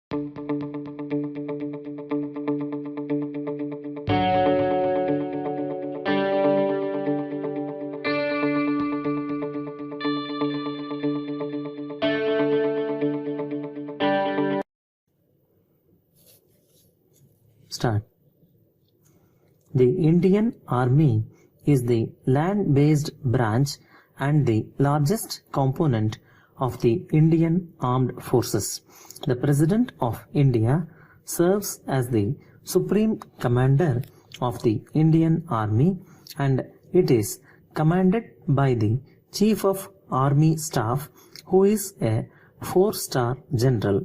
Start. The Indian Army is the land-based branch and the largest component of the Indian Armed Forces. The President of India serves as the Supreme Commander of the Indian Army, and it is commanded by the Chief of Army Staff, who is a 4-star general.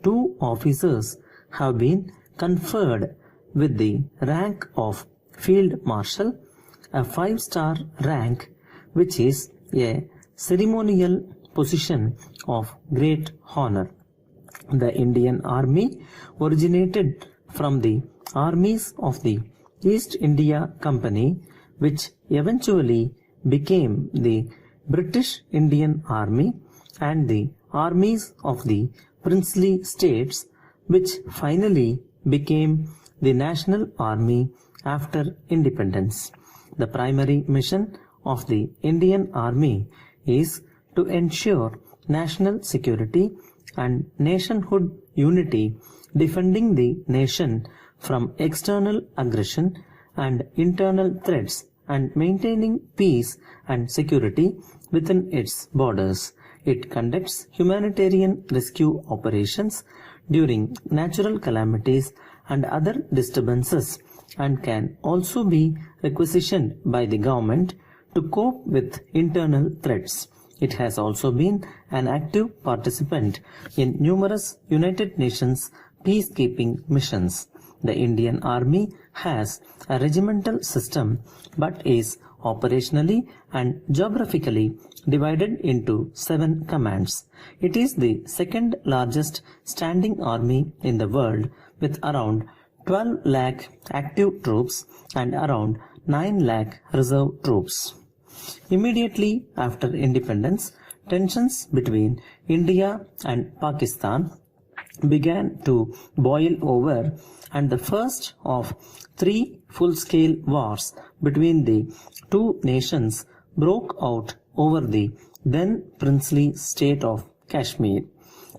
2 officers have been conferred with the rank of Field Marshal, a 5-star rank which is a ceremonial position of great honor. The Indian Army originated from the armies of the East India Company, which eventually became the British Indian Army, and the armies of the princely states, which finally became the National Army after independence. The primary mission of the Indian Army is to ensure national security and nationhood unity, defending the nation from external aggression and internal threats, and maintaining peace and security within its borders. It conducts humanitarian rescue operations during natural calamities and other disturbances, and can also be requisitioned by the government to cope with internal threats. It has also been an active participant in numerous United Nations peacekeeping missions. The Indian Army has a regimental system but is operationally and geographically divided into 7 commands. It is the second largest standing army in the world, with around 12 lakh active troops and around 9 lakh reserve troops. Immediately after independence, tensions between India and Pakistan began to boil over, and the first of 3 full-scale wars between the 2 nations broke out over the then princely state of Kashmir.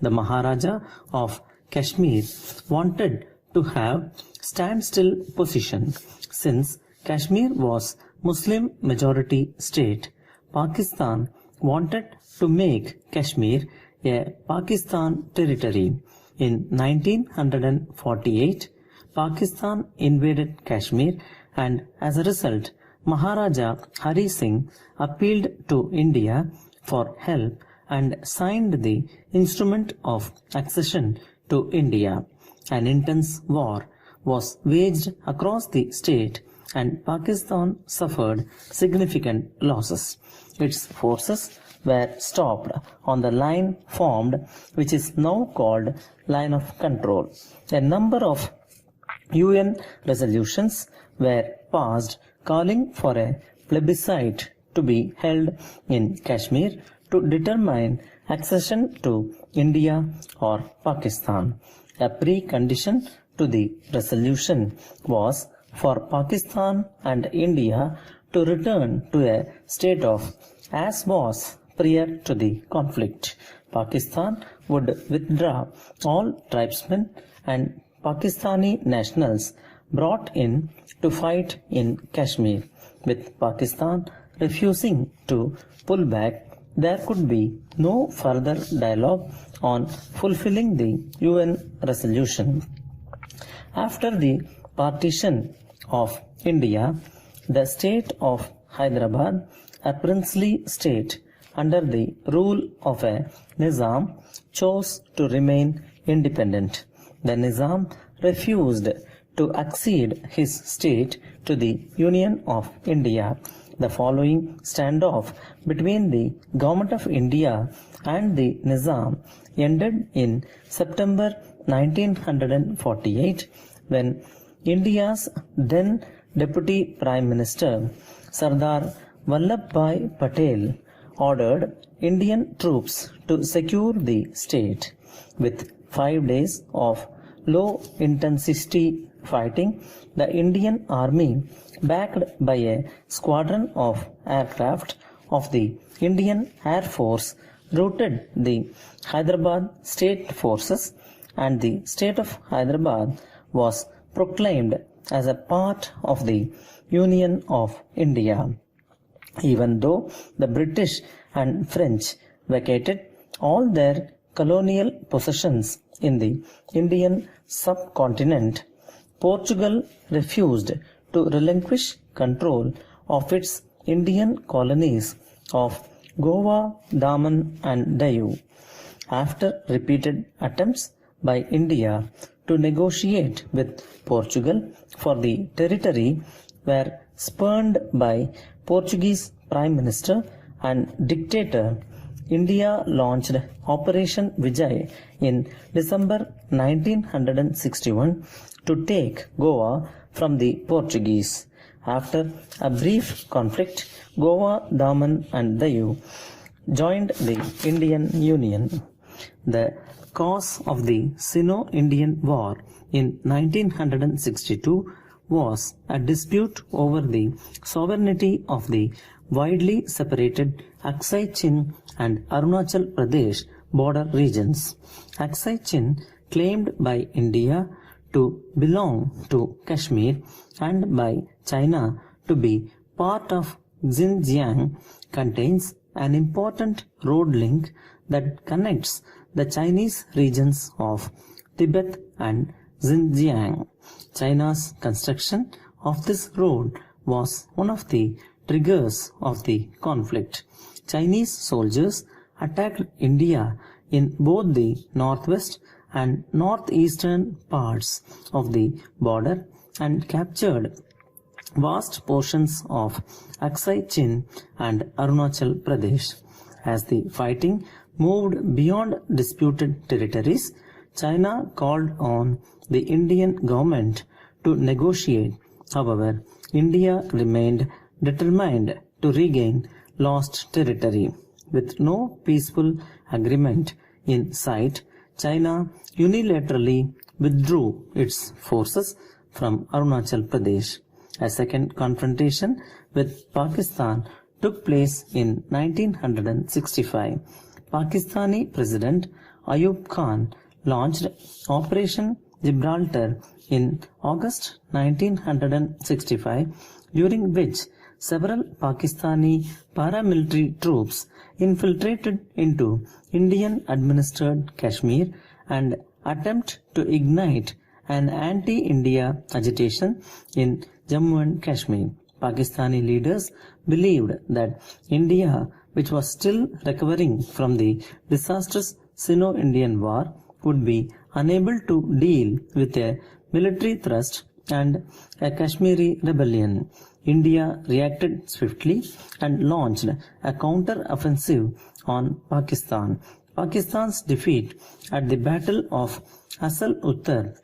The Maharaja of Kashmir wanted to have standstill position since Kashmir was Muslim majority state. Pakistan wanted to make Kashmir a Pakistan territory. In 1948, Pakistan invaded Kashmir, and as a result, Maharaja Hari Singh appealed to India for help and signed the Instrument of Accession to India. An intense war was waged across the state, and Pakistan suffered significant losses. Its forces were stopped on the line formed, which is now called Line of Control. A number of UN resolutions were passed calling for a plebiscite to be held in Kashmir to determine accession to India or Pakistan. A precondition to the resolution was for Pakistan and India to return to a state of as was prior to the conflict. Pakistan would withdraw all tribesmen and Pakistani nationals brought in to fight in Kashmir. With Pakistan refusing to pull back, there could be no further dialogue on fulfilling the UN resolution. After the partition of India, the state of Hyderabad, a princely state under the rule of a Nizam, chose to remain independent. The Nizam refused to accede his state to the Union of India. The following standoff between the Government of India and the Nizam ended in September 1948, when India's then Deputy Prime Minister Sardar Vallabhbhai Patel ordered Indian troops to secure the state. With 5 days of low intensity fighting, the Indian Army, backed by a squadron of aircraft of the Indian Air Force, routed the Hyderabad state forces, and the state of Hyderabad was proclaimed as a part of the Union of India. Even though the British and French vacated all their colonial possessions in the Indian subcontinent, Portugal refused to relinquish control of its Indian colonies of Goa, Daman and Diu. After repeated attempts by India to negotiate with Portugal for the territory were spurned by Portuguese Prime Minister and dictator, India launched Operation Vijay in December 1961 to take Goa from the Portuguese. After a brief conflict, Goa, Daman and Diu joined the Indian Union. The cause of the Sino-Indian War in 1962 was a dispute over the sovereignty of the widely separated Aksai Chin and Arunachal Pradesh border regions. Aksai Chin, claimed by India to belong to Kashmir and by China to be part of Xinjiang, contains an important road link that connects the Chinese regions of Tibet and Xinjiang. China's construction of this road was one of the triggers of the conflict. Chinese soldiers attacked India in both the northwest and northeastern parts of the border and captured vast portions of Aksai Chin and Arunachal Pradesh. As the fighting moved beyond disputed territories, China called on the Indian government to negotiate. However, India remained determined to regain lost territory. With no peaceful agreement in sight, China unilaterally withdrew its forces from Arunachal Pradesh. A second confrontation with Pakistan took place in 1965. Pakistani President Ayub Khan launched Operation Gibraltar in August 1965, during which several Pakistani paramilitary troops infiltrated into Indian-administered Kashmir and attempted to ignite an anti-India agitation in Jammu and Kashmir. Pakistani leaders believed that India, which was still recovering from the disastrous Sino-Indian War, would be unable to deal with a military thrust and a Kashmiri rebellion. India reacted swiftly and launched a counter-offensive on Pakistan. Pakistan's defeat at the Battle of Asal Uttar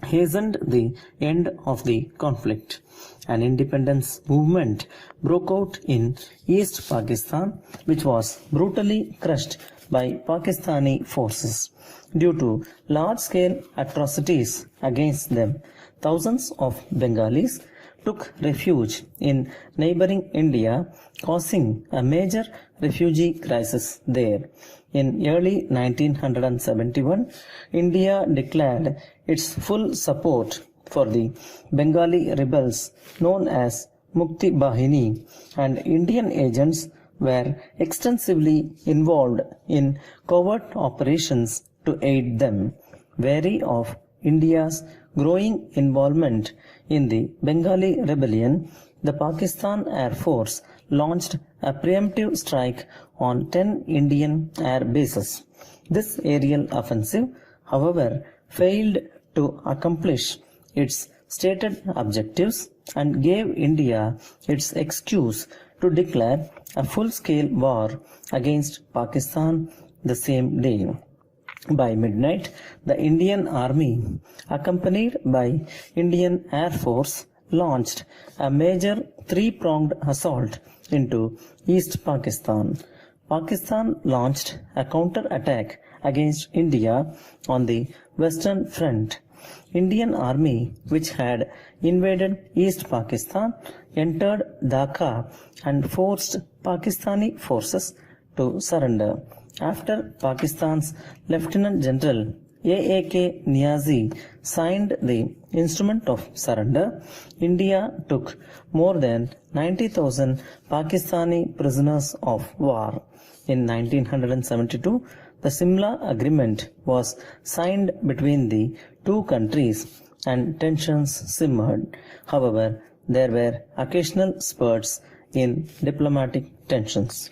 hastened the end of the conflict. An independence movement broke out in East Pakistan, which was brutally crushed by Pakistani forces. Due to large-scale atrocities against them, thousands of Bengalis took refuge in neighboring India, causing a major refugee crisis there. In early 1971, India declared its full support for the Bengali rebels known as Mukti Bahini, and Indian agents were extensively involved in covert operations to aid them. Wary of India's growing involvement in the Bengali rebellion, the Pakistan Air Force launched a preemptive strike on 10 Indian air bases. This aerial offensive, however, failed to accomplish its stated objectives and gave India its excuse to declare a full-scale war against Pakistan the same day. By midnight, the Indian Army, accompanied by Indian Air Force, launched a major three-pronged assault into East Pakistan. Pakistan launched a counter-attack against India on the Western Front. Indian Army, which had invaded East Pakistan, entered Dhaka and forced Pakistani forces to surrender. After Pakistan's Lieutenant General A.A.K. Niazi signed the instrument of surrender, India took more than 90,000 Pakistani prisoners of war. In 1972, the Simla Agreement was signed between the two countries and tensions simmered. However, there were occasional spurts in diplomatic tensions.